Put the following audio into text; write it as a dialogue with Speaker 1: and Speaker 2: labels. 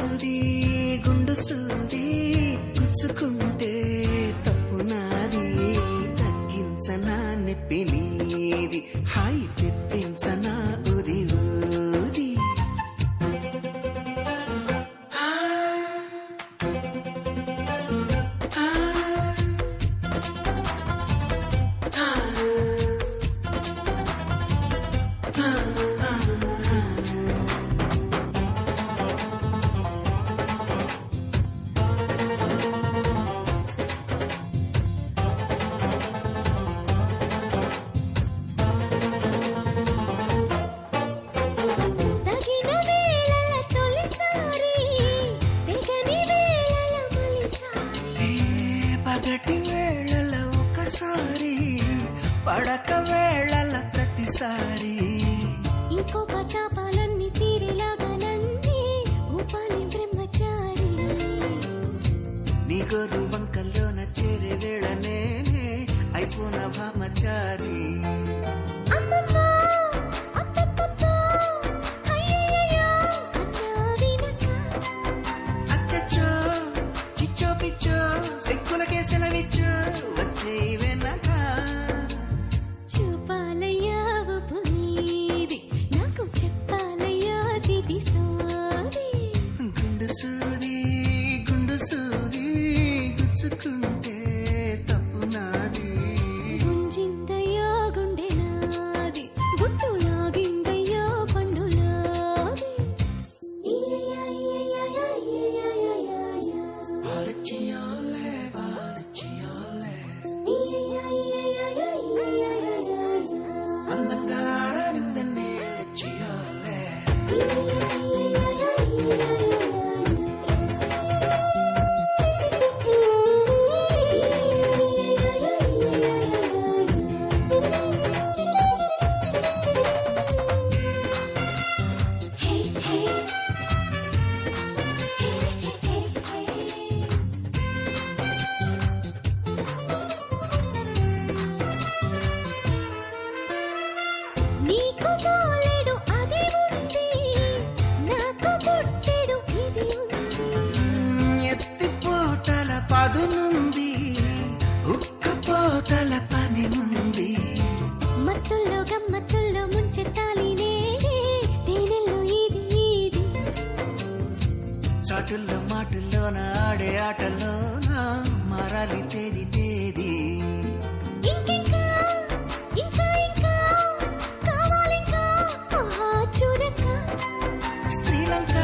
Speaker 1: సూది గుండు సూది గుచ్చుకుంటే తప్పు నాది, తగ్గించనా నొప్పి నీది, హాయి తెప్పించనా ఉది ఊది. పగటి వేళల ఒకసారి, పడక వేళల ప్రతిసారి,
Speaker 2: ఇంకో పతాపాలన్నీ తీరేలాగా నన్నే ఊపాలి బ్రహ్మచారి.
Speaker 1: నీ గోరు వంకల్లోన చేరే వేళ నేనే అయిపోన భామచారి. అచ్చచ్చో చిచ్చో పిచ్చో సిక్కులకే సెలవిచ్చో వచ్చే వెనక
Speaker 2: చూపాలయ్యా పునీది, నాకు చెప్పాలయ్యా దిది సోది.
Speaker 1: గుండు సూది గుండు సూది గుచ్చుకుంటే తప్పు నాది,
Speaker 2: గుంజిందయ్యా గుండె నాది, గుట్టు లాగిందయ్యా పండులాది.
Speaker 1: బాలచియోలే బాలచియోలే అందంగా అరవిందనే చియోలే.
Speaker 2: నీకు బోలెడు అది ఉంది, నాకు పుట్టెడు ఇది ఉంది.
Speaker 1: ఎత్తిపోతల పదునుంది, ఉక్కపోతల పని ఉంది.
Speaker 2: మత్తుల్లో గమ్మత్తుల్లో ముంచెత్తాలి నేడే, తేనెల్లో ఇది ఇది.
Speaker 1: చాటుల్లో మాటుల్లోన ఆడే ఆటల్లోన మారాలి తేది తేది.
Speaker 2: ఇంకింకా ఇంకా ఇంకా కావాలింకా ఆహా చూడక.
Speaker 1: శ్రీలంక